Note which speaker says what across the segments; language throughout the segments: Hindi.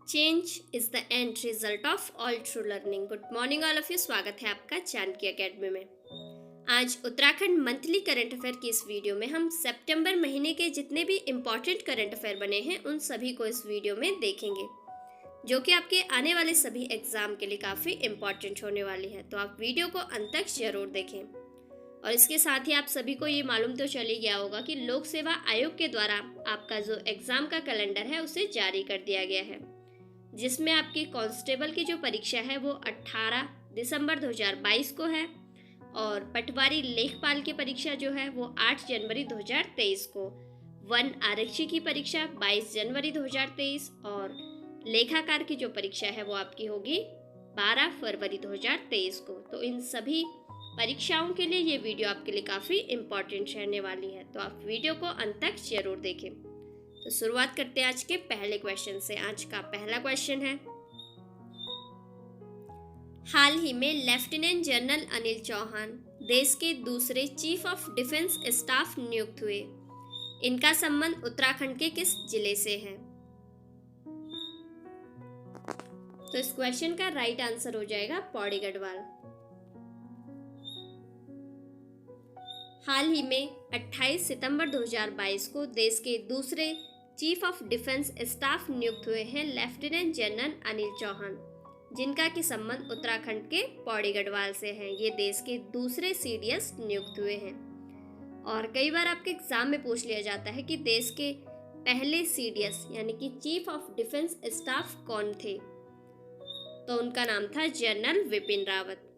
Speaker 1: Change is the end result of all true learning. Good morning all of you, स्वागत है आपका जानकी एकेडमी में। आज उत्तराखंड मंथली करंट अफेयर की इस वीडियो में हम सितंबर महीने के जितने भी इम्पॉर्टेंट करंट अफेयर बने हैं उन सभी को इस वीडियो में देखेंगे, जो कि आपके आने वाले सभी एग्जाम के लिए काफ़ी इम्पॉर्टेंट होने वाली है। तो आप वीडियो को अंत तक जरूर देखें। और इसके साथ ही आप सभी को ये मालूम तो चल ही गया होगा कि लोक सेवा आयोग के द्वारा आपका जो एग्ज़ाम का कैलेंडर है उसे जारी कर दिया गया है, जिसमें आपकी कांस्टेबल की जो परीक्षा है वो 18 दिसंबर 2022 को है और पटवारी लेखपाल की परीक्षा जो है वो 8 जनवरी 2023 को, वन आरक्षी की परीक्षा 22 जनवरी 2023 और लेखाकार की जो परीक्षा है वो आपकी होगी 12 फरवरी 2023 को। तो इन सभी परीक्षाओं के लिए ये वीडियो आपके लिए काफ़ी इम्पॉर्टेंट रहने वाली है, तो आप वीडियो को अंत तक जरूर देखें। तो शुरुआत करते हैं आज के पहले क्वेश्चन से। आज का पहला क्वेश्चन है, हाल ही में लेफ्टिनेंट जनरल अनिल चौहान देश के दूसरे चीफ ऑफ डिफेंस स्टाफ नियुक्त हुए। इनका संबंध उत्तराखंड के किस जिले से है? तो इस क्वेश्चन का राइट आंसर हो जाएगा पौड़ी गढ़वाल। हाल ही में 28 सितंबर 2022 को देश के दूसरे चीफ ऑफ डिफेंस स्टाफ नियुक्त हुए हैं लेफ्टिनेंट जनरल अनिल चौहान, जिनका कि संबंध उत्तराखंड के पौड़ी गढ़वाल से है। ये देश के दूसरे सीडीएस नियुक्त हुए हैं। और कई बार आपके एग्जाम में पूछ लिया जाता है कि देश के पहले सीडीएस यानी कि चीफ ऑफ डिफेंस स्टाफ कौन थे, तो उनका नाम था general Vipin Rawat.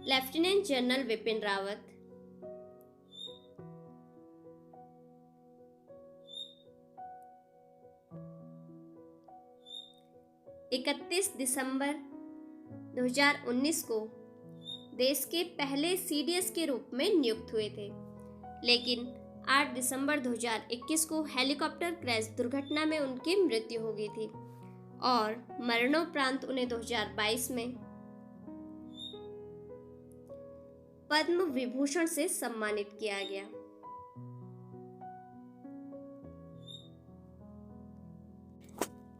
Speaker 1: Lieutenant general Vipin Rawat 31 दिसंबर 2019 को देश के पहले सीडीएस के रूप में नियुक्त हुए थे, लेकिन 8 दिसंबर 2021 को हेलीकॉप्टर क्रैश दुर्घटना में उनकी मृत्यु हो गई थी और मरणोपरांत उन्हें 2022 में पद्म विभूषण से सम्मानित किया गया।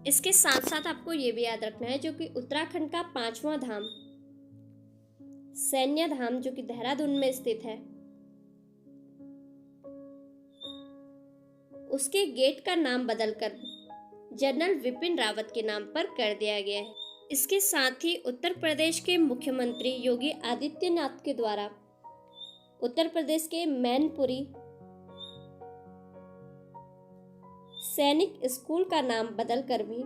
Speaker 1: इसके साथ साथ आपको ये भी याद रखना है, जो कि उत्तराखंड का 5वां धाम सैन्य धाम जो कि देहरादून में स्थित है, उसके गेट का नाम बदलकर जनरल विपिन रावत के नाम पर कर दिया गया है। इसके साथ ही उत्तर प्रदेश के मुख्यमंत्री योगी आदित्यनाथ के द्वारा उत्तर प्रदेश के मैनपुरी सैनिक स्कूल का नाम बदलकर भी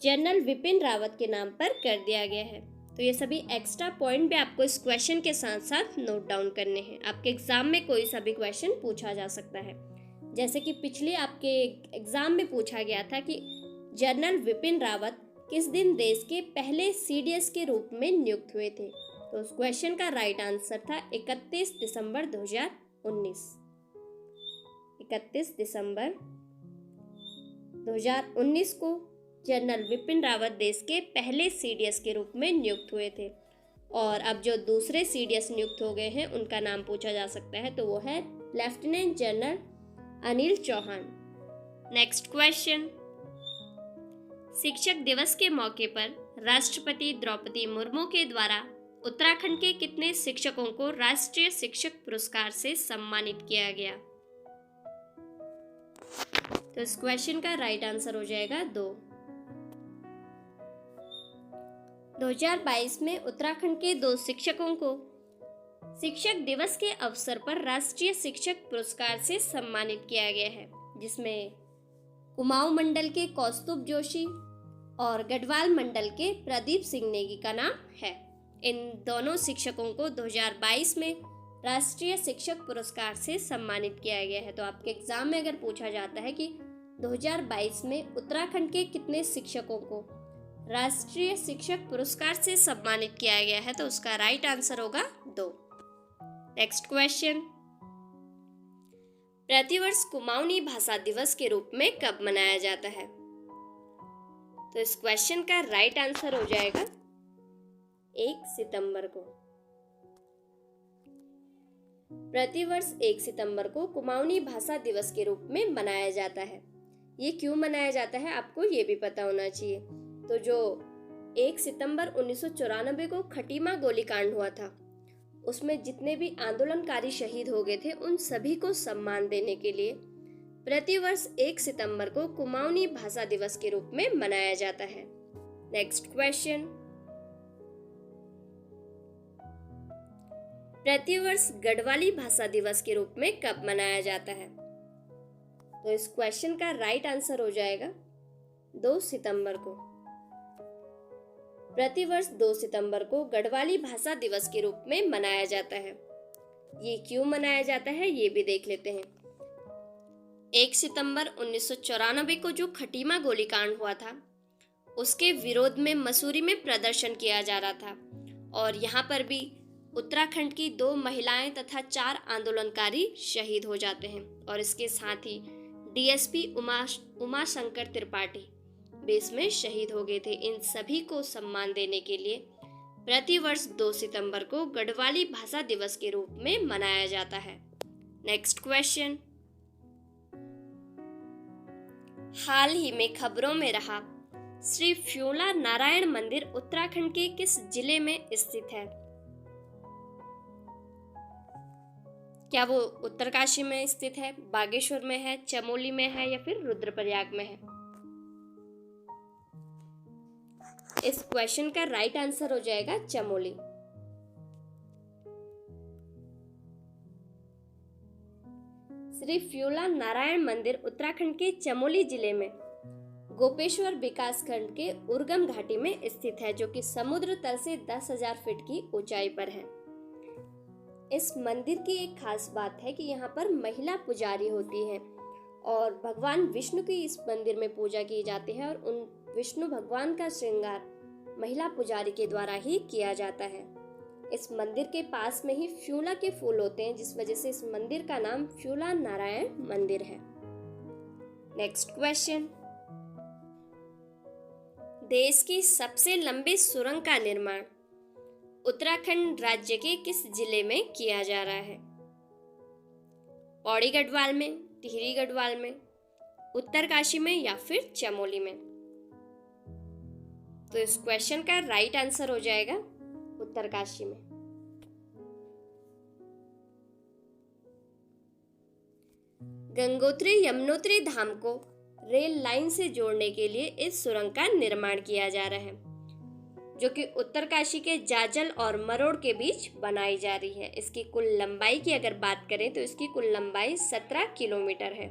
Speaker 1: जनरल विपिन रावत के नाम पर कर दिया गया है। तो ये सभी एक्स्ट्रा पॉइंट भी आपको इस क्वेश्चन के साथ साथ नोट डाउन करने हैं। आपके एग्जाम में कोई सा भी क्वेश्चन पूछा जा सकता है, जैसे कि पिछले आपके एग्जाम में पूछा गया था कि जनरल विपिन रावत किस दिन देश के पहले सीडीएस के रूप में नियुक्त हुए थे। तो उस क्वेश्चन का राइट आंसर था 31 दिसंबर 2019। 31 दिसंबर 2019 को जनरल विपिन रावत देश के पहले सीडीएस के रूप में नियुक्त हुए थे। और अब जो दूसरे सीडीएस नियुक्त हो गए हैं उनका नाम पूछा जा सकता है, तो वो है lieutenant general Anil Chauhan. Next question, शिक्षक दिवस के मौके पर राष्ट्रपति द्रौपदी मुर्मू के द्वारा उत्तराखंड के कितने शिक्षकों को राष्ट्रीय शिक्षक पुरस्कार से सम्मानित किया गया? तो इस क्वेश्चन का राइट आंसर हो जाएगा 2। 2022 में उत्तराखंड के 2 शिक्षकों को शिक्षक दिवस के अवसर पर राष्ट्रीय शिक्षक पुरस्कार से सम्मानित किया गया है, जिसमें कुमाऊं मंडल के कौस्तुभ जोशी और गढ़वाल मंडल के प्रदीप सिंह नेगी का नाम है। इन दोनों शिक्षकों को 2022 में राष्ट्रीय शिक्षक पुरस्कार से सम्मानित किया गया है। तो आपके एग्जाम में अगर पूछा जाता है कि 2022 में उत्तराखंड के कितने शिक्षकों को राष्ट्रीय शिक्षक पुरस्कार से सम्मानित किया गया है, तो उसका राइट आंसर होगा 2। नेक्स्ट क्वेश्चन, प्रतिवर्ष कुमाऊनी भाषा दिवस के रूप में कब मनाया जाता है? तो इस क्वेश्चन का राइट आंसर हो जाएगा 1 सितंबर को। प्रतिवर्ष 1 सितंबर को कुमाऊनी भाषा दिवस के रूप में मनाया जाता है। ये क्यों मनाया जाता है आपको ये भी पता होना चाहिए। तो जो 1 सितंबर 1994 को खटीमा गोलीकांड हुआ था, उसमें जितने भी आंदोलनकारी शहीद हो गए थे उन सभी को सम्मान देने के लिए प्रतिवर्ष 1 सितंबर को कुमाऊनी भाषा दिवस के रूप में मनाया जाता है। नेक्स्ट क्वेश्चन, प्रतिवर्ष गढ़वाली भाषा दिवस के रूप में कब मनाया जाता है? तो इस क्वेश्चन का राइट आंसर हो जाएगा 2 सितंबर को। प्रतिवर्ष 2 सितंबर को गढ़वाली भाषा दिवस के रूप में मनाया जाता है। ये क्यों मनाया जाता है ये भी देख लेते हैं। 1 सितंबर 1994 को जो खटीमा गोलीकांड हुआ था, उसके विरोध में मसूरी में प्रदर्शन किया जा रहा था और यहाँ पर भी उत्तराखंड की 2 महिलाएं तथा 4 आंदोलनकारी शहीद हो जाते हैं और इसके साथ ही डीएसपी उमा शंकर त्रिपाठी भी इसमें शहीद हो गए थे। इन सभी को सम्मान देने के लिए प्रतिवर्ष 2 सितंबर को गढ़वाली भाषा दिवस के रूप में मनाया जाता है। नेक्स्ट क्वेश्चन, हाल ही में खबरों में रहा श्री फ्योला नारायण मंदिर उत्तराखंड के किस जिले में स्थित है? क्या वो उत्तरकाशी में स्थित है, बागेश्वर में है, चमोली में है या फिर रुद्रप्रयाग में है? इस क्वेश्चन का राइट आंसर हो जाएगा चमोली। श्री फ्योला नारायण मंदिर उत्तराखंड के चमोली जिले में गोपेश्वर विकासखंड के उर्गम घाटी में स्थित है, जो कि समुद्र तल से 10,000 फीट की ऊंचाई पर है। इस मंदिर की एक खास बात है कि यहाँ पर महिला पुजारी होती हैं और भगवान विष्णु की इस मंदिर में पूजा की जाती है और उन विष्णु भगवान का श्रृंगार महिला पुजारी के द्वारा ही किया जाता है। इस मंदिर के पास में ही फ्योला के फूल होते हैं, जिस वजह से इस मंदिर का नाम फ्योला नारायण मंदिर है। नेक्स्ट क्वेश्चन, देश की सबसे लंबी सुरंग का निर्माण उत्तराखंड राज्य के किस जिले में किया जा रहा है? पौड़ी गढ़वाल में, टिहरी गढ़वाल में, उत्तरकाशी में या फिर चमोली में? तो इस क्वेश्चन का राइट आंसर हो जाएगा उत्तरकाशी में। गंगोत्री यमुनोत्री धाम को रेल लाइन से जोड़ने के लिए इस सुरंग का निर्माण किया जा रहा है, जो कि उत्तरकाशी के जाजल और मरोड़ के बीच बनाई जा रही है। इसकी कुल लंबाई की अगर बात करें तो इसकी कुल लंबाई 17 किलोमीटर है।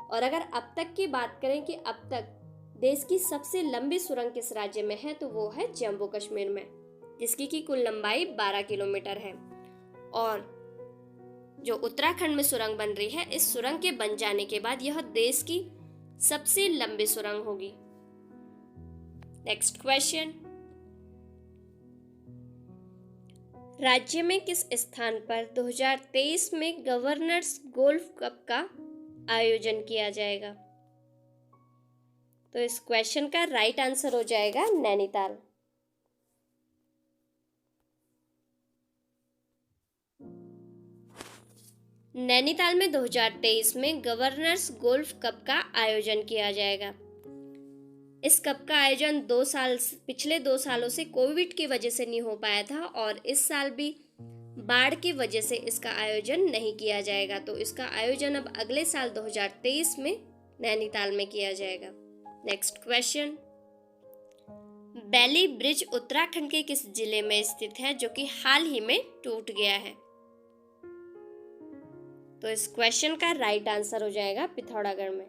Speaker 1: और अगर अब तक की बात करें कि अब तक देश की सबसे लंबी सुरंग किस राज्य में है, तो वो है जम्मू कश्मीर में, जिसकी की कुल लंबाई 12 किलोमीटर है। और जो उत्तराखंड में सुरंग बन रही है, इस सुरंग के बन जाने के बाद यह देश की सबसे लंबी सुरंग होगी। नेक्स्ट क्वेश्चन, राज्य में किस स्थान पर 2023 में गवर्नर्स गोल्फ कप का आयोजन किया जाएगा? तो इस क्वेश्चन का राइट आंसर हो जाएगा नैनीताल। नैनीताल में 2023 में गवर्नर्स गोल्फ कप का आयोजन किया जाएगा। इस कप का आयोजन पिछले 2 सालों से कोविड की वजह से नहीं हो पाया था और इस साल भी बाढ़ की वजह से इसका आयोजन नहीं किया जाएगा। तो इसका आयोजन अब अगले साल 2023 में नैनीताल में किया जाएगा। नेक्स्ट क्वेश्चन, बैली ब्रिज उत्तराखंड के किस जिले में स्थित है, जो कि हाल ही में टूट गया है? तो इस क्वेश्चन का राइट आंसर हो जाएगा पिथौरागढ़ में।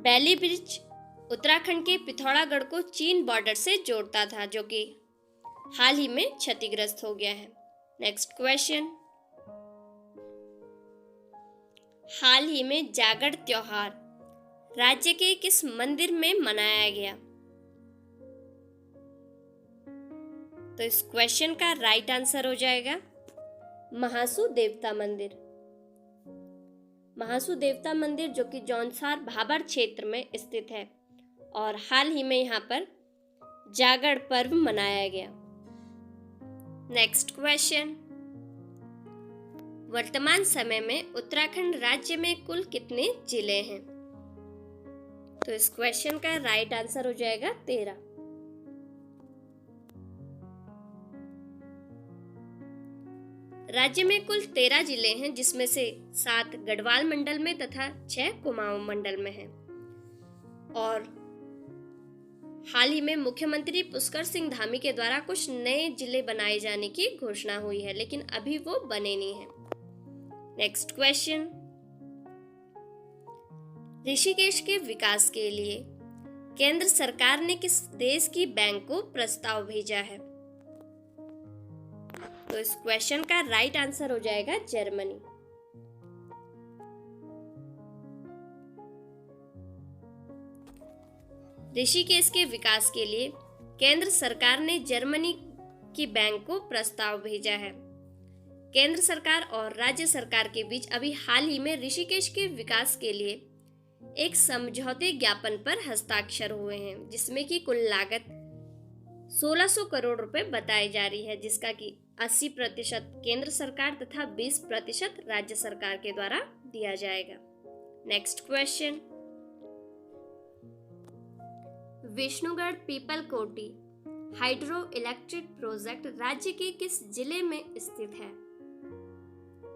Speaker 1: बैली ब्रिज उत्तराखंड के पिथौरागढ़ को चीन बॉर्डर से जोड़ता था, जो कि हाल ही में क्षतिग्रस्त हो गया है। नेक्स्ट क्वेश्चन, हाल ही में जागड़ त्योहार राज्य के किस मंदिर में मनाया गया? तो इस क्वेश्चन का राइट आंसर हो जाएगा महासू देवता मंदिर। महासू देवता मंदिर जो कि जौनसार भाबर क्षेत्र में स्थित है और हाल ही में यहाँ पर जागरण पर्व मनाया गया? नेक्स्ट क्वेश्चन, वर्तमान समय में उत्तराखंड राज्य में कुल कितने जिले हैं? तो इस क्वेश्चन का राइट आंसर हो जाएगा 13। राज्य में कुल 13 जिले हैं, जिसमें से 7 गढ़वाल मंडल में तथा 6 कुमाऊं मंडल में हैं। और हाल ही में मुख्यमंत्री पुष्कर सिंह धामी के द्वारा कुछ नए जिले बनाए जाने की घोषणा हुई है, लेकिन अभी वो बने नहीं हैं। नेक्स्ट क्वेश्चन, ऋषिकेश के विकास के लिए केंद्र सरकार ने किस देश की बैंक को प्रस्ताव भेजा है? तो इस क्वेश्चन का राइट आंसर हो जाएगा जर्मनी। ऋषिकेश के विकास के लिए केंद्र सरकार ने जर्मनी की बैंक को प्रस्ताव भेजा है। केंद्र सरकार और राज्य सरकार के बीच अभी हाल ही में ऋषिकेश के विकास के लिए एक समझौते ज्ञापन पर हस्ताक्षर हुए हैं, जिसमें की कुल लागत 1600 करोड़ रुपए बताई जा रही है, जिसका कि 80% केंद्र सरकार तथा 20% राज्य सरकार के द्वारा दिया जाएगा। नेक्स्ट क्वेश्चन, विष्णुगढ़ पीपल कोटी हाइड्रो इलेक्ट्रिक प्रोजेक्ट राज्य के किस जिले में स्थित है?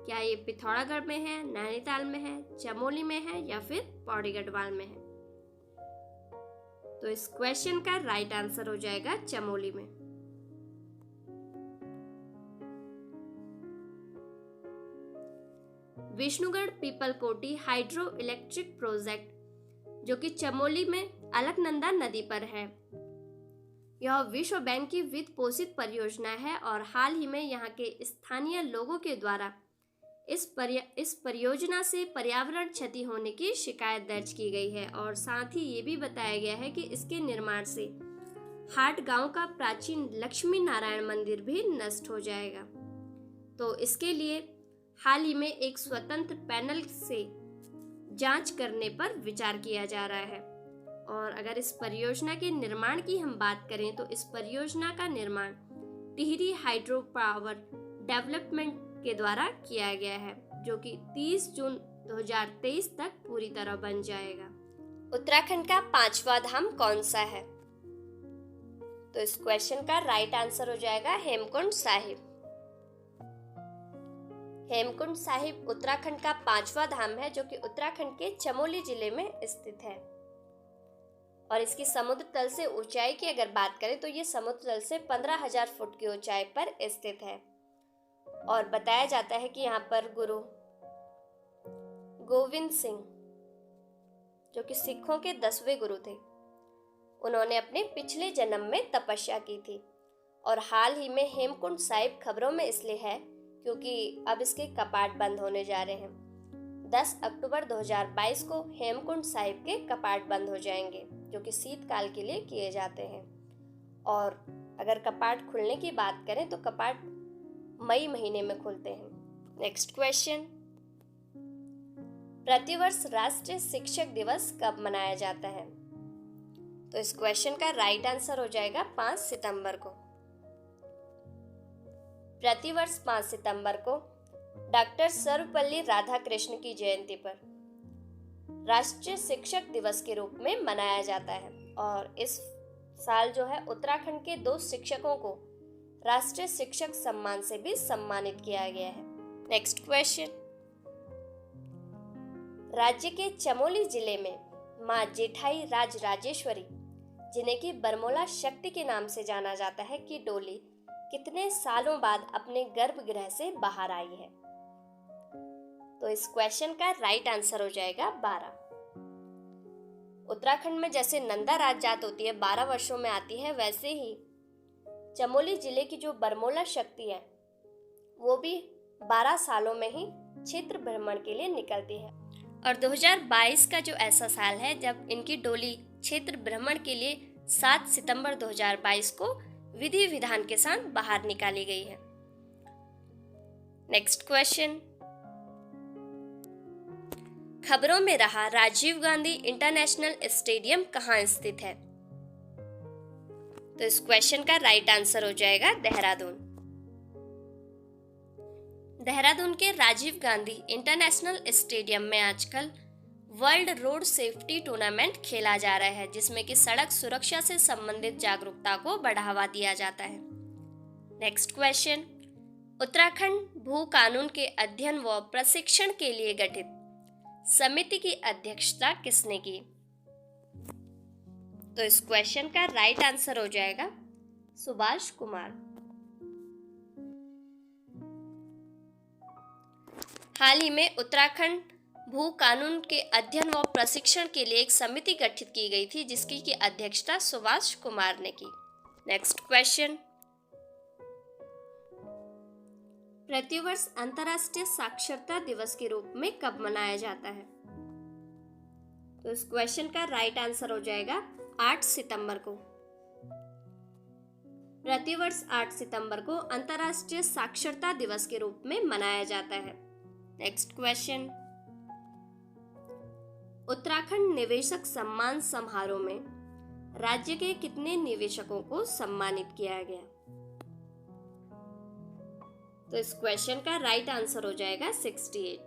Speaker 1: क्या ये पिथौरागढ़ में है, नैनीताल में है, चमोली में है या फिर पौड़ी गढ़वाल में है? तो इस क्वेश्चन का राइट आंसर हो जाएगा चमोली में। विष्णुगढ़ पीपल कोटी हाइड्रो इलेक्ट्रिक प्रोजेक्ट जो कि चमोली में अलकनंदा नदी पर है, यह विश्व बैंक की वित्त पोषित परियोजना है और हाल ही में यहाँ के स्थानीय लोगों के द्वारा इस परियोजना से पर्यावरण क्षति होने की शिकायत दर्ज की गई है। और साथ ही ये भी बताया गया है कि इसके निर्माण से हाट गांव का प्राचीन लक्ष्मी नारायण मंदिर भी नष्ट हो जाएगा। तो इसके लिए हाल ही में एक स्वतंत्र पैनल से जांच करने पर विचार किया जा रहा है। और अगर इस परियोजना के निर्माण की हम बात करें तो इस परियोजना का निर्माण टिहरी हाइड्रो पावर डेवलपमेंट के द्वारा किया गया है, जो कि 30 जून 2023 तक पूरी तरह बन जाएगा। उत्तराखंड का 5वां धाम कौन सा है? तो इस क्वेश्चन का राइट आंसर हो जाएगा हेमकुंड साहिब। हेमकुंड साहिब उत्तराखंड का 5वां धाम है, जो कि उत्तराखंड के चमोली जिले में स्थित है। और इसकी समुद्र तल से ऊंचाई की अगर बात करें तो ये समुद्र तल से 15,000 फुट की ऊंचाई पर स्थित है। और बताया जाता है कि यहाँ पर गुरु गोविंद सिंह, जो कि सिखों के 10वें गुरु थे, उन्होंने अपने पिछले जन्म में तपस्या की थी। और हाल ही में हेमकुंड साहिब खबरों में इसलिए है क्योंकि अब इसके कपाट बंद होने जा रहे हैं। 10 अक्टूबर 2022 को हेमकुंड साहिब के कपाट बंद हो जाएंगे, जो कि शीतकाल के लिए किए जाते हैं। और अगर कपाट खुलने की बात करें तो कपाट मई महीने में खुलते हैं। नेक्स्ट क्वेश्चन, प्रतिवर्ष राष्ट्रीय शिक्षक दिवस कब मनाया जाता है? तो इस क्वेश्चन का राइट आंसर हो जाएगा 5 सितंबर को। प्रतिवर्ष 5 सितंबर को डॉक्टर सर्वपल्ली राधाकृष्ण की जयंती पर राष्ट्रीय शिक्षक दिवस के रूप में मनाया जाता है। और इस साल जो है उत्तराखंड के 2 शिक्षकों को राष्ट्रीय शिक्षक सम्मान से भी सम्मानित किया गया है। नेक्स्ट क्वेश्चन, राज्य के चमोली जिले में मां जेठाई राज राजेश्वरी, जिन्हें की बरमोला शक्ति के नाम से जाना जाता है, की डोली कितने सालों बाद अपने गर्भगृह से बाहर आई है? तो इस क्वेश्चन का राइट आंसर हो जाएगा 12। उत्तराखंड में जैसे नंदा राज जात होती है 12 वर्षों में आती है, वैसे ही चमोली जिले की जो बरमोला शक्ति है वो भी 12 सालों में ही क्षेत्र भ्रमण के लिए निकलती है। और 2022 का जो ऐसा साल है जब इनकी डोली क्षेत्र भ्रमण के लिए 7 सितंबर 2022 को विधि विधान के साथ बाहर निकाली गई है। नेक्स्ट क्वेश्चन, खबरों में रहा राजीव गांधी इंटरनेशनल स्टेडियम कहाँ स्थित है? तो इस क्वेश्चन का राइट आंसर हो जाएगा देहरादून। देहरादून के राजीव गांधी इंटरनेशनल स्टेडियम में आजकल वर्ल्ड रोड सेफ्टी टूर्नामेंट खेला जा रहा है, जिसमें कि सड़क सुरक्षा से संबंधित जागरूकता को बढ़ावा दिया जाता है। नेक्स्ट क्वेश्चन, उत्तराखंड भू कानून के अध्ययन व प्रशिक्षण के लिए गठित समिति की अध्यक्षता किसने की? तो इस क्वेश्चन का राइट आंसर हो जाएगा सुभाष कुमार। हाल ही में उत्तराखंड भू कानून के अध्ययन व प्रशिक्षण के लिए एक समिति गठित की गई थी, जिसकी की अध्यक्षता सुभाष कुमार ने की। नेक्स्ट क्वेश्चन, प्रतिवर्ष अंतर्राष्ट्रीय साक्षरता दिवस के रूप में कब मनाया जाता है? तो इस क्वेश्चन का राइट आंसर हो जाएगा 8 सितंबर को। प्रतिवर्ष 8 सितंबर को अंतर्राष्ट्रीय साक्षरता दिवस के रूप में मनाया जाता है। नेक्स्ट क्वेश्चन, उत्तराखंड निवेशक सम्मान समारोह में राज्य के कितने निवेशकों को सम्मानित किया गया? तो इस क्वेश्चन का राइट आंसर हो जाएगा 68।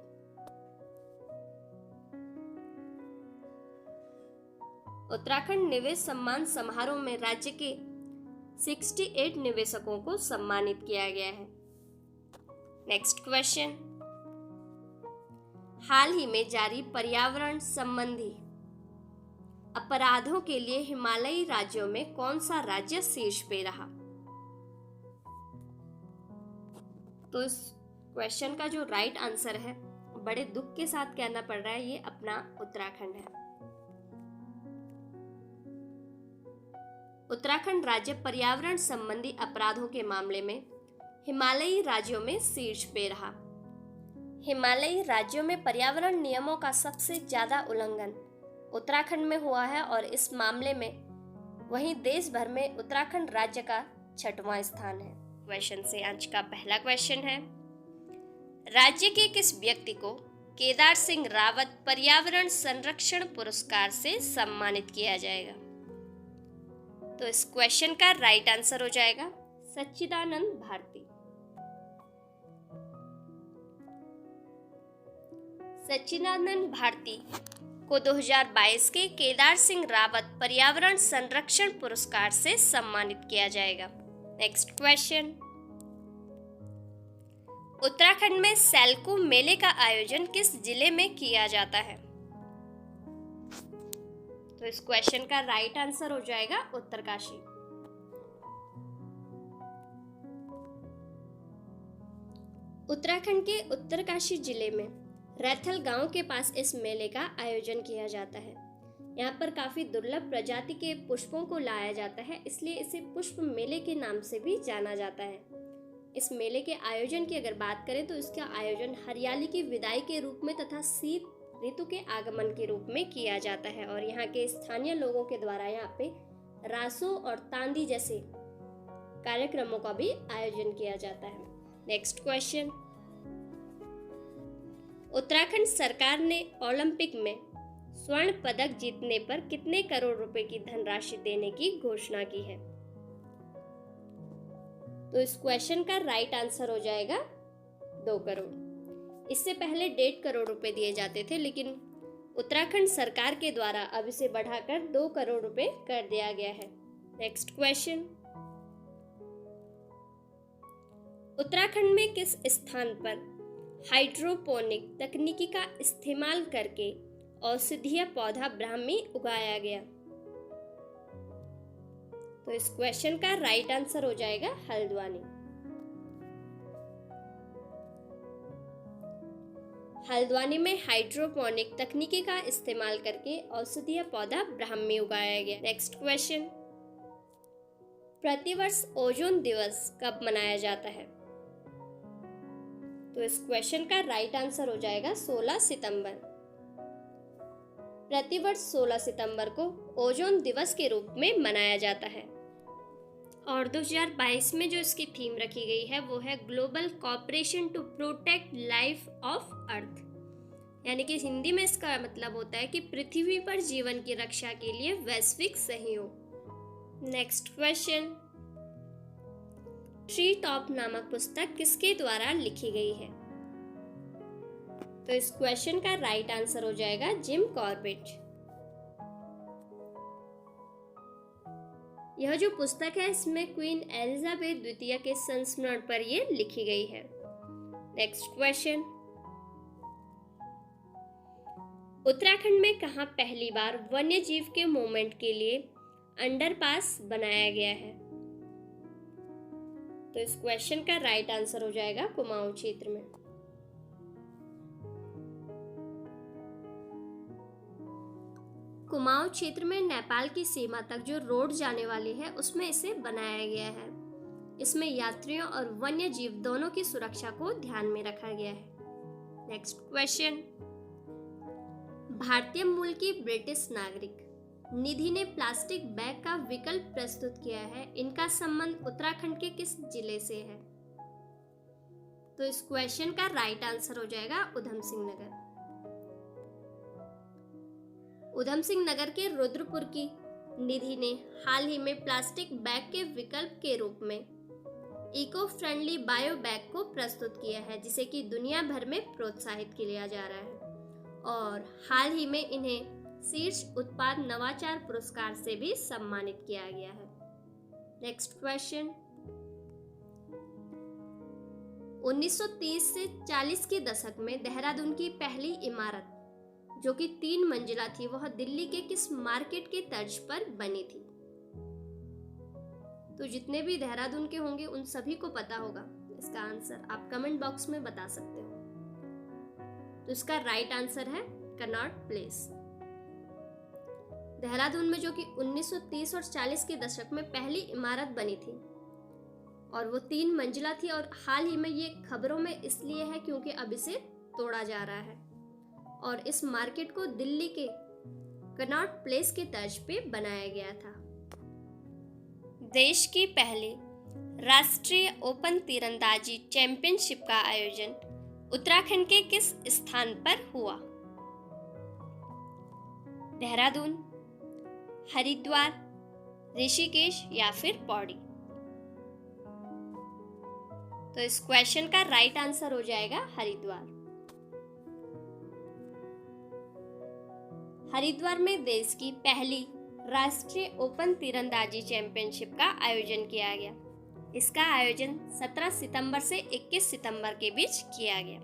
Speaker 1: उत्तराखंड निवेश सम्मान समारोह में राज्य के 68 निवेशकों को सम्मानित किया गया है। नेक्स्ट क्वेश्चन, हाल ही में जारी पर्यावरण संबंधी अपराधों के लिए हिमालयी राज्यों में कौन सा राज्य शीर्ष पे रहा? तो इस क्वेश्चन का जो राइट आंसर है, बड़े दुख के साथ कहना पड़ रहा है, ये अपना उत्तराखंड है। उत्तराखंड राज्य पर्यावरण संबंधी अपराधों के मामले में हिमालयी राज्यों में शीर्ष पे रहा। हिमालयी राज्यों में पर्यावरण नियमों का सबसे ज्यादा उल्लंघन उत्तराखंड में हुआ है और इस मामले में वहीं देश भर में उत्तराखंड राज्य का 6वां स्थान है। क्वेश्चन से आज का पहला क्वेश्चन है, राज्य के किस व्यक्ति को केदार सिंह रावत पर्यावरण संरक्षण पुरस्कार से सम्मानित किया जाएगा? तो इस क्वेश्चन का राइट आंसर हो जाएगा सच्चिदानंद भारती। सच्चिदानंद भारती को 2022 के केदार सिंह रावत पर्यावरण संरक्षण पुरस्कार से सम्मानित किया जाएगा। नेक्स्ट क्वेश्चन, उत्तराखंड में सैलकू मेले का आयोजन किस जिले में किया जाता है? तो इस क्वेश्चन का राइट आंसर हो जाएगा उत्तरकाशी। उत्तराखंड के उत्तरकाशी जिले में रैथल गांव के पास इस मेले का आयोजन किया जाता है। यहाँ पर काफी दुर्लभ प्रजाति के पुष्पों को लाया जाता है, इसलिए इसे पुष्प मेले के नाम से भी जाना जाता है। इस मेले के आयोजन की अगर बात करें तो इसका आयोजन हरियाली की विदाई के रूप में तथा शीत ऋतु के आगमन के रूप में किया जाता है और यहाँ के स्थानीय लोगों के द्वारा यहाँ पे रासों और तांदी जैसे कार्यक्रमों का भी आयोजन किया जाता है। नेक्स्ट क्वेश्चन, उत्तराखंड सरकार ने ओलंपिक में स्वर्ण पदक जीतने पर कितने करोड़ रुपए की धनराशि देने की घोषणा की है? तो इस क्वेश्चन का राइट आंसर हो जाएगा 2 करोड़। इससे पहले 1.5 करोड़ रुपए दिए जाते थे, लेकिन उत्तराखंड सरकार के द्वारा अब इसे बढ़ाकर 2 करोड़ रुपए कर दिया गया है। नेक्स्ट क्वेश्चन, उत्तराखंड में किस स्थान पर हाइड्रोपोनिक तकनीकी का इस्तेमाल करके औषधीय पौधा ब्राह्मी उगाया गया? तो इस क्वेश्चन का राइट आंसर हो जाएगा हल्द्वानी। हल्द्वानी में हाइड्रोपोनिक तकनीकी का इस्तेमाल करके औषधीय पौधा ब्राह्मी उगाया गया। नेक्स्ट क्वेश्चन, प्रतिवर्ष ओजोन दिवस कब मनाया जाता है? तो इस क्वेश्चन का राइट आंसर हो जाएगा 16 सितंबर। प्रतिवर्ष 16 सितंबर को ओजोन दिवस के रूप में मनाया जाता है और 2022 में जो इसकी थीम रखी गई है वो है global cooperation to protect life of earth, यानी कि हिंदी में इसका मतलब होता है कि पृथ्वी पर जीवन की रक्षा के लिए वैश्विक सहयोग। नेक्स्ट क्वेश्चन, ट्री टॉप नामक पुस्तक किसके द्वारा लिखी गई है? तो इस क्वेश्चन का राइट आंसर हो जाएगा जिम कॉर्बेट। यह जो पुस्तक है इसमें क्वीन एलिजाबेथ द्वितीय के संस्मरण पर यह लिखी गई है। नेक्स्ट क्वेश्चन, उत्तराखंड में कहां पहली बार वन्य जीव के मूवमेंट के लिए अंडरपास बनाया गया है? तो इस क्वेश्चन का राइट आंसर हो जाएगा कुमाऊं क्षेत्र में। कुमाऊं क्षेत्र में नेपाल की सीमा तक जो रोड जाने वाली है उसमें इसे बनाया गया है। इसमें यात्रियों और वन्य जीव दोनों की सुरक्षा को ध्यान में रखा गया है। नेक्स्ट क्वेश्चन, भारतीय मूल की ब्रिटिश नागरिक निधि ने प्लास्टिक बैग का विकल्प प्रस्तुत किया है। इनका संबंध उत्तराखंड के किस जिले से है? तो इस क्वेश्चन का राइट आंसर हो जाएगा उधम सिंह नगर। उधम सिंह नगर के रुद्रपुर की निधि ने हाल ही में प्लास्टिक बैग के विकल्प के रूप में इको फ्रेंडली बायो बैग को प्रस्तुत किया है, जिसे कि दुनिया भर में प्रोत्साहित किया जा रहा है और हाल ही में इन्हें शीर्ष उत्पाद नवाचार पुरस्कार से भी सम्मानित किया गया है। नेक्स्ट क्वेश्चन, 1930 से 40 के दशक में देहरादून की पहली इमारत जो कि 3 मंजिला थी वह दिल्ली के किस मार्केट के तर्ज पर बनी थी? तो जितने भी देहरादून के होंगे उन सभी को पता होगा इसका आंसर, आप कमेंट बॉक्स में बता सकते हो। तो इसका राइट आंसर है कनॉट प्लेस। देहरादून में जो कि 1930 और 40 के दशक में पहली इमारत बनी थी और वो 3 मंजिला थी और हाल ही में ये खबरों में इसलिए है क्योंकि अब इसे तोड़ा जा रहा है और इस मार्केट को दिल्ली के कनॉट प्लेस के तर्ज पे बनाया गया था। देश की पहली राष्ट्रीय ओपन तीरंदाजी चैंपियनशिप का आयोजन उत्तराखंड के किस स्थान पर हुआ? देहरादून, हरिद्वार, ऋषिकेश या फिर पौड़ी? तो इस क्वेश्चन का राइट आंसर हो जाएगा हरिद्वार। हरिद्वार में देश की पहली राष्ट्रीय ओपन तीरंदाजी चैंपियनशिप का आयोजन किया गया। इसका आयोजन 17 सितंबर से 21 सितंबर के बीच किया गया।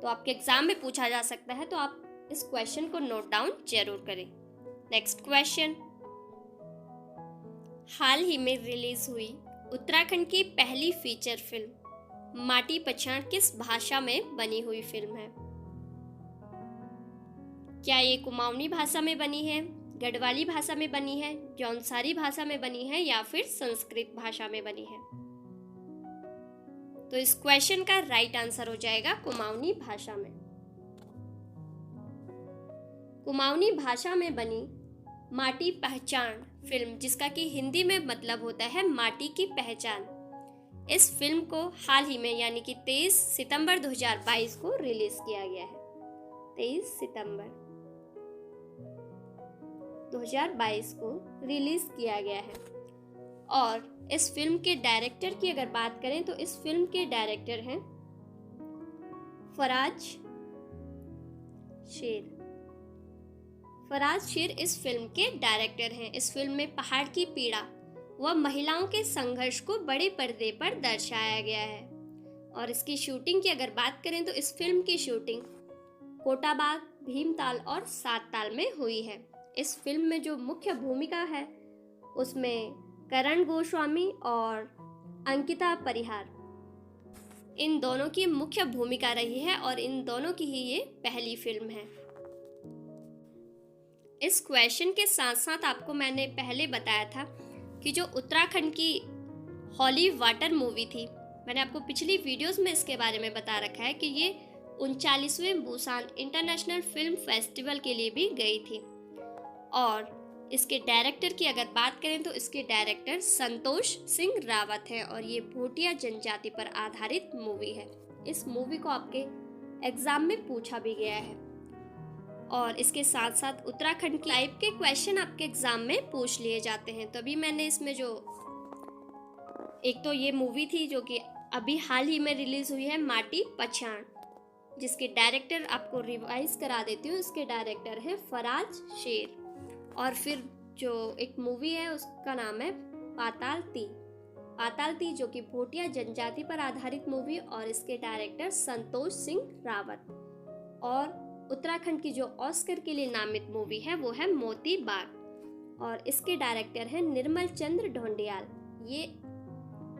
Speaker 1: तो आपके एग्जाम में पूछा जा सकता है, तो आप इस क्वेश्चन को नोट डाउन जरूर करें। नेक्स्ट क्वेश्चन, हाल ही में रिलीज हुई उत्तराखंड की पहली फीचर फिल्म माटी पछाड़ किस भाषा में बनी हुई फिल्म है? क्या ये कुमाऊनी भाषा में बनी है, गढ़वाली भाषा में बनी है, जौनसारी भाषा में बनी है या फिर संस्कृत भाषा में बनी है? तो इस क्वेश्चन का राइट आंसर हो जाएगा कुमाऊनी भाषा में। कुमाऊनी भाषा में बनी माटी पहचान फिल्म, जिसका कि हिंदी में मतलब होता है माटी की पहचान, इस फिल्म को हाल ही में यानी कि 23 सितंबर 2022 को रिलीज किया गया है। 23 सितंबर 2022 को रिलीज किया गया है और इस फिल्म के डायरेक्टर की अगर बात करें तो इस फिल्म के डायरेक्टर हैं फराज शेर। फराज शेर इस फिल्म के डायरेक्टर हैं। इस फिल्म में पहाड़ की पीड़ा व महिलाओं के संघर्ष को बड़े पर्दे पर दर्शाया गया है और इसकी शूटिंग की अगर बात करें तो इस फिल्म की शूटिंग कोटाबाग, भीमताल और सातताल में हुई है। इस फिल्म में जो मुख्य भूमिका है उसमें करण गोस्वामी और अंकिता परिहार, इन दोनों की मुख्य भूमिका रही है और इन दोनों की ही ये पहली फिल्म है। इस क्वेश्चन के साथ साथ आपको मैंने पहले बताया था कि जो उत्तराखंड की हॉली वाटर मूवी थी, मैंने आपको पिछली वीडियोस में इसके बारे में बता रखा है कि ये 39वें बुसान इंटरनेशनल फिल्म फेस्टिवल के लिए भी गई थी और इसके डायरेक्टर की अगर बात करें तो इसके डायरेक्टर संतोष सिंह रावत है और ये भोटिया जनजाति पर आधारित मूवी है। इस मूवी को आपके एग्जाम में पूछा भी गया है। और इसके साथ साथ उत्तराखंड की टाइप के क्वेश्चन आपके एग्जाम में पूछ लिए जाते हैं। तभी मैंने इसमें जो एक तो ये मूवी थी जो कि अभी हाल ही में रिलीज हुई है, माटी पहचान, जिसके डायरेक्टर आपको रिवाइज करा देती हूँ, इसके डायरेक्टर हैं फराज शेर। और फिर जो एक मूवी है उसका नाम है पाताल ती, जो कि भोटिया जनजाति पर आधारित मूवी, और इसके डायरेक्टर संतोष सिंह रावत। और उत्तराखंड की जो ऑस्कर के लिए नामित मूवी है वो है मोती बाग, और इसके डायरेक्टर हैं निर्मल चंद्र ढोंडियाल। ये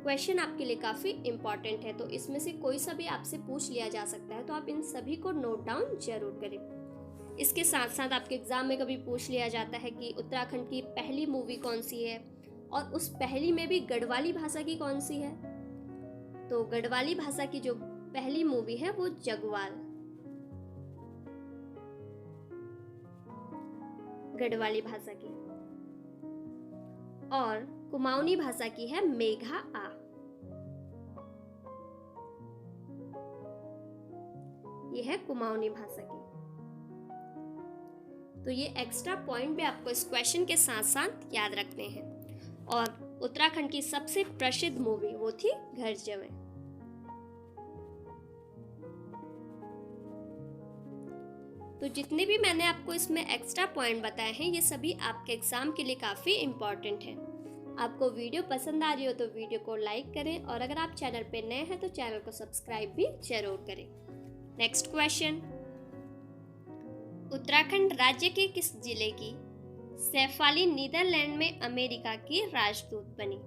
Speaker 1: क्वेश्चन आपके लिए काफ़ी इम्पॉर्टेंट है, तो इसमें से कोई सा भी आपसे पूछ लिया जा सकता है, तो आप इन सभी को नोट डाउन जरूर करें। इसके साथ साथ आपके एग्जाम में कभी पूछ लिया जाता है कि उत्तराखंड की पहली मूवी कौन सी है, और उस पहली में भी गढ़वाली भाषा की कौन सी है। तो गढ़वाली भाषा की जो पहली मूवी है वो जगवाल, गढ़वाली भाषा की, और कुमाऊनी भाषा की है मेघा आ। ये है कुमाऊनी भाषा की। तो ये एक्स्ट्रा पॉइंट भी आपको इस क्वेश्चन के साथ साथ याद रखने हैं। और उत्तराखंड की सबसे प्रसिद्ध मूवी वो थी घर जमाई। तो जितने भी मैंने आपको इसमें एक्स्ट्रा पॉइंट बताए हैं, ये सभी आपके एग्जाम के लिए काफ़ी इम्पॉर्टेंट है। आपको वीडियो पसंद आ रही हो तो वीडियो को लाइक करें, और अगर आप चैनल पे नए हैं तो चैनल को सब्सक्राइब भी जरूर करें। नेक्स्ट क्वेश्चन, उत्तराखंड राज्य के किस जिले की सैफाली नीदरलैंड में अमेरिका की राजदूत बनी?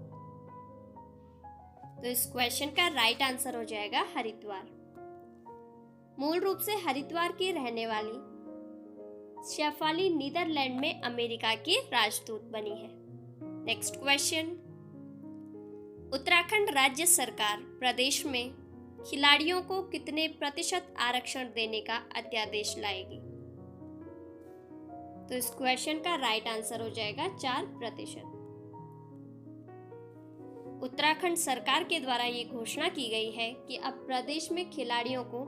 Speaker 1: तो इस क्वेश्चन का राइट आंसर हो जाएगा हरिद्वार। मूल रूप से हरिद्वार की रहने वाली सैफाली नीदरलैंड में अमेरिका की राजदूत बनी है। नेक्स्ट क्वेश्चन, उत्तराखंड राज्य सरकार प्रदेश में खिलाड़ियों को कितने प्रतिशत आरक्षण देने का अध्यादेश लाएगी? तो इस क्वेश्चन का राइट आंसर हो जाएगा 4%। उत्तराखंड सरकार के द्वारा ये घोषणा की गई है कि अब प्रदेश में खिलाड़ियों को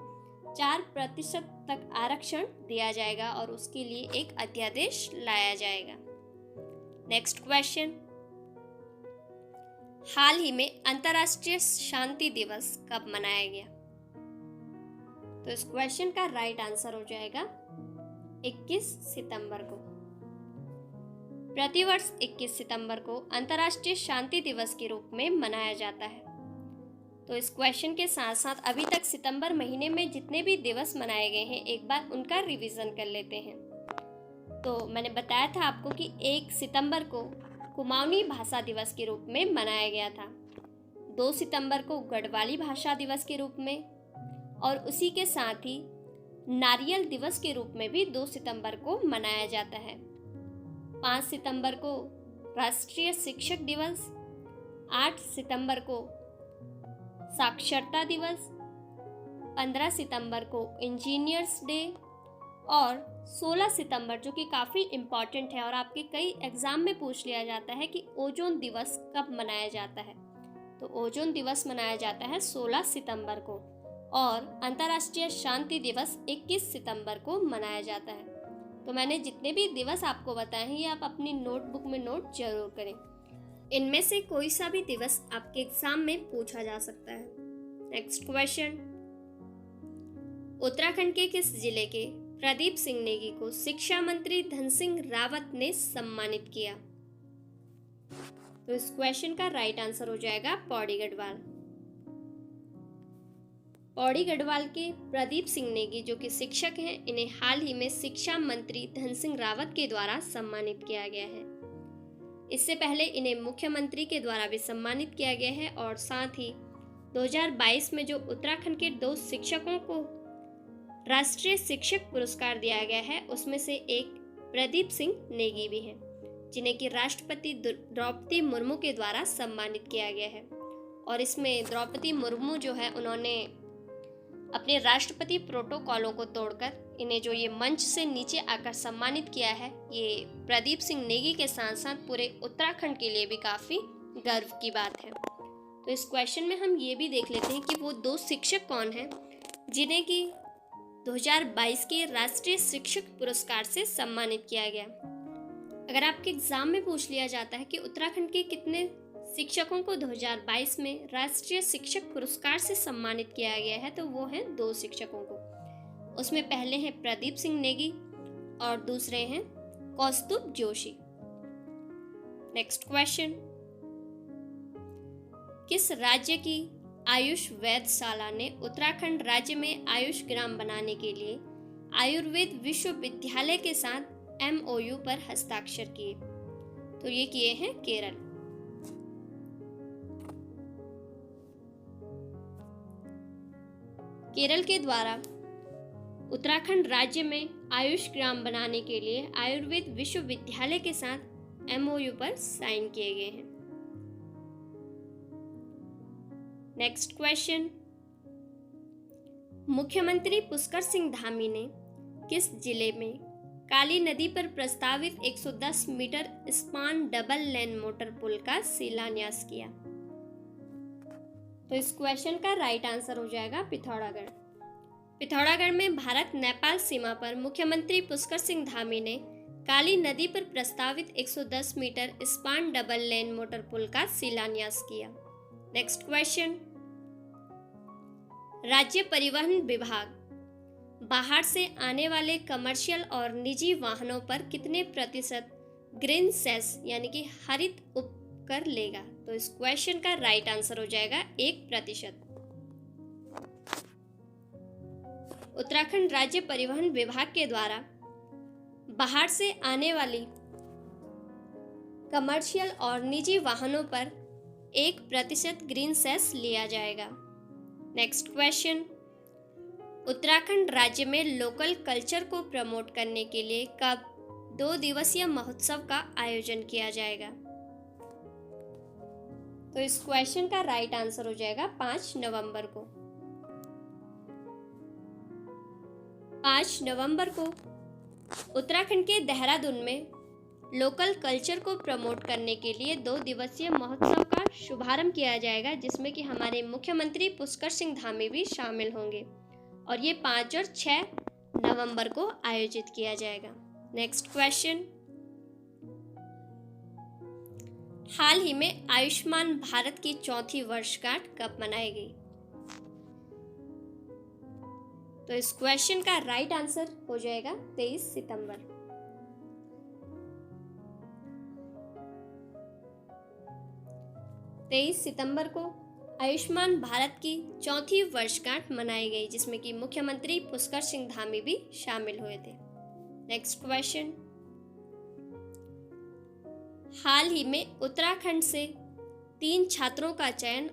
Speaker 1: 4% तक आरक्षण दिया जाएगा, और उसके लिए एक अध्यादेश लाया जाएगा। नेक्स्ट क्वेश्चन, हाल ही में अंतर्राष्ट्रीय शांति दिवस कब मनाया गया? तो इस क्वेश्चन का राइट आंसर हो जाएगा 21 सितंबर को। प्रतिवर्ष 21 सितंबर को अंतर्राष्ट्रीय शांति दिवस के रूप में मनाया जाता है। तो इस क्वेश्चन के साथ साथ अभी तक सितंबर महीने में जितने भी दिवस मनाए गए हैं, एक बार उनका रिवीजन कर लेते हैं। तो मैंने बताया था आपको कि 1 सितंबर को कुमाऊनी भाषा दिवस के रूप में मनाया गया था, 2 सितंबर को गढ़वाली भाषा दिवस के रूप में, और उसी के साथ ही नारियल दिवस के रूप में भी 2 सितंबर को मनाया जाता है। 5 सितंबर को राष्ट्रीय शिक्षक दिवस, 8 सितंबर को साक्षरता दिवस, 15 सितंबर को इंजीनियर्स डे, और 16 सितंबर जो कि काफ़ी इम्पॉर्टेंट है और आपके कई एग्ज़ाम में पूछ लिया जाता है कि ओजोन दिवस कब मनाया जाता है। तो ओजोन दिवस मनाया जाता है 16 सितंबर को, और अंतर्राष्ट्रीय शांति दिवस 21 सितंबर को मनाया जाता है। तो मैंने जितने भी दिवस आपको बताए हैं ये आप अपनी नोटबुक में नोट जरूर करें। इनमें से कोई सा भी दिवस आपके एग्जाम में पूछा जा सकता है। नेक्स्ट क्वेश्चन, उत्तराखंड के किस जिले के प्रदीप सिंह नेगी को शिक्षा मंत्री धन सिंह रावत ने सम्मानित किया? तो इस क्वेश्चन का राइट आंसर हो जाएगा पौड़ी गढ़वाल। पौड़ी गढ़वाल के प्रदीप सिंह नेगी जो कि शिक्षक हैं, इन्हें हाल ही में शिक्षा मंत्री धन सिंह रावत के द्वारा सम्मानित किया गया है। इससे पहले इन्हें मुख्यमंत्री के द्वारा भी सम्मानित किया गया है, और साथ ही 2022 में जो उत्तराखंड के 2 शिक्षकों को राष्ट्रीय शिक्षक पुरस्कार दिया गया है उसमें से एक प्रदीप सिंह नेगी भी हैं, जिन्हें कि राष्ट्रपति द्रौपदी मुर्मू के द्वारा सम्मानित किया गया है। और इसमें द्रौपदी मुर्मू जो है उन्होंने अपने राष्ट्रपति प्रोटोकॉलों को तोड़कर इन्हें जो ये मंच से नीचे आकर सम्मानित किया है, ये प्रदीप सिंह नेगी के साथ साथ पूरे उत्तराखंड के लिए भी काफ़ी गर्व की बात है। तो इस क्वेश्चन में हम ये भी देख लेते हैं कि वो 2 शिक्षक कौन हैं जिन्हें कि 2022 के राष्ट्रीय शिक्षक पुरस्कार से सम्मानित किया गया। अगर आपके एग्जाम में पूछ लिया जाता है कि उत्तराखंड के कितने शिक्षकों को 2022 में राष्ट्रीय शिक्षक पुरस्कार से सम्मानित किया गया है, तो वो हैं 2 शिक्षकों को। उसमें पहले हैं प्रदीप सिंह नेगी और दूसरे हैं कौस्तुभ जोशी। नेक्स्ट क्वेश्चन, किस राज्य की आयुष वेधशाला ने उत्तराखंड राज्य में आयुष ग्राम बनाने के लिए आयुर्वेद विश्वविद्यालय के साथ MOU पर हस्ताक्षर किए? तो ये किए हैं केरल। केरल के द्वारा उत्तराखंड राज्य में आयुष ग्राम बनाने के लिए आयुर्वेद विश्वविद्यालय के साथ MOU पर साइन किए गए हैं। नेक्स्ट क्वेश्चन, मुख्यमंत्री पुष्कर सिंह धामी ने किस जिले में काली नदी पर प्रस्तावित 110 metre span double lane motor पुल का शिलान्यास किया? तो इस क्वेश्चन का राइट आंसर हो जाएगा पिथौरागढ़। पिथौरागढ़ में भारत नेपाल सीमा पर मुख्यमंत्री पुष्कर सिंह धामी ने काली नदी पर प्रस्तावित 110 metre span double lane motor पुल का शिलान्यास किया। नेक्स्ट क्वेश्चन, राज्य परिवहन विभाग बाहर से आने वाले कमर्शियल और निजी वाहनों पर कितने प्रतिशत ग्रीन सेस यानी कि हरित उपकर लेगा? तो इस क्वेश्चन का राइट आंसर हो जाएगा 1%। उत्तराखंड राज्य परिवहन विभाग के द्वारा बाहर से आने वाली कमर्शियल और निजी वाहनों पर 1% ग्रीन सेस लिया जाएगा। नेक्स्ट क्वेश्चन, उत्तराखंड राज्य में लोकल कल्चर को प्रमोट करने के लिए कब 2 दिवसीय महोत्सव का आयोजन किया जाएगा? तो इस क्वेश्चन का राइट आंसर हो जाएगा 5 नवंबर को। 5 नवंबर को उत्तराखंड के देहरादून में लोकल कल्चर को प्रमोट करने के लिए 2 दिवसीय महोत्सव का शुभारंभ किया जाएगा, जिसमें कि हमारे मुख्यमंत्री पुष्कर सिंह धामी भी शामिल होंगे और ये 5 और 6 नवंबर को आयोजित किया जाएगा। नेक्स्ट क्वेश्चन, हाल ही में आयुष्मान भारत की 4थी वर्षगांठ कब मनाई गई? तो इस क्वेश्चन का राइट आंसर हो जाएगा 23 सितंबर। 23 सितंबर को आयुष्मान भारत की 4थी वर्षगांठ मनाई गई, जिसमें कि मुख्यमंत्री पुष्कर सिंह धामी भी शामिल हुए थे। नेक्स्ट क्वेश्चन, हाल ही में उत्तराखंड से 3 छात्रों का चयन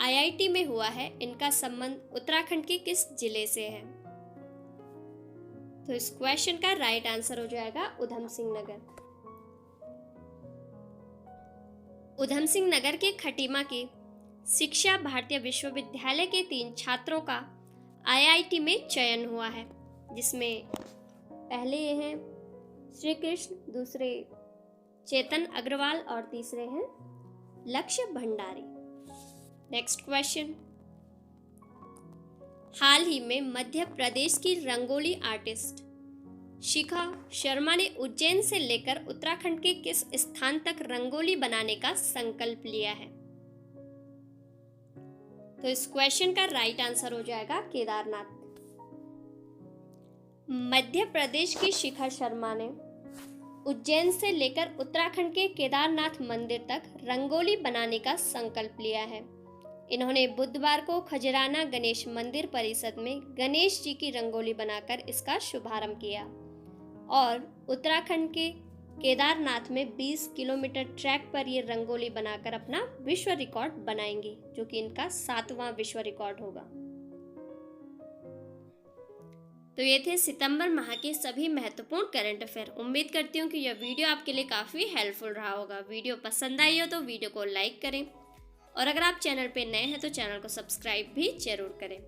Speaker 1: IIT में हुआ है। इनका संबंध उत्तराखंड के किस जिले से है? तो इस क्वेश्चन का राइट आंसर हो जाएगा उधम सिंह नगर। उधम सिंह नगर के खटीमा की शिक्षा भारतीय विश्वविद्यालय के 3 छात्रों का IIT में चयन हुआ है, जिसमें पहले ये हैं श्री कृष्ण, दूसरे चेतन अग्रवाल और तीसरे हैं लक्ष्य भंडारी। नेक्स्ट क्वेश्चन, हाल ही में मध्य प्रदेश की रंगोली आर्टिस्ट शिखा शर्मा ने उज्जैन से लेकर उत्तराखंड के किस स्थान तक रंगोली बनाने का संकल्प लिया है? तो इस क्वेश्चन का राइट आंसर हो जाएगा केदारनाथ। मध्य प्रदेश की शिखा शर्मा ने उज्जैन से लेकर उत्तराखंड के केदारनाथ मंदिर तक रंगोली बनाने का संकल्प लिया है। इन्होंने बुधवार को खजराना गणेश मंदिर परिसर में गणेश जी की रंगोली बनाकर इसका शुभारंभ किया और उत्तराखंड के केदारनाथ में 20 किलोमीटर ट्रैक पर ये रंगोली बनाकर अपना विश्व रिकॉर्ड बनाएंगे, जो कि इनका 7वां विश्व रिकॉर्ड होगा। तो ये थे सितंबर माह के सभी महत्वपूर्ण करंट अफेयर। उम्मीद करती हूँ कि यह वीडियो आपके लिए काफ़ी हेल्पफुल रहा होगा। वीडियो पसंद आई हो तो वीडियो को लाइक करें और अगर आप चैनल पे नए हैं तो चैनल को सब्सक्राइब भी जरूर करें।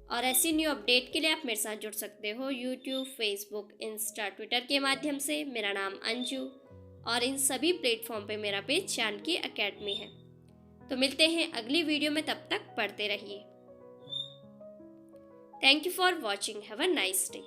Speaker 1: और ऐसी न्यू अपडेट के लिए आप मेरे साथ जुड़ सकते हो यूट्यूब, फेसबुक, इंस्टा, ट्विटर के माध्यम से। मेरा नाम अंजू और इन सभी प्लेटफॉर्म पे मेरा पेज जानकी एकेडमी है। तो मिलते हैं अगली वीडियो में, तब तक पढ़ते रहिए। Thank you for watching. Have a nice day.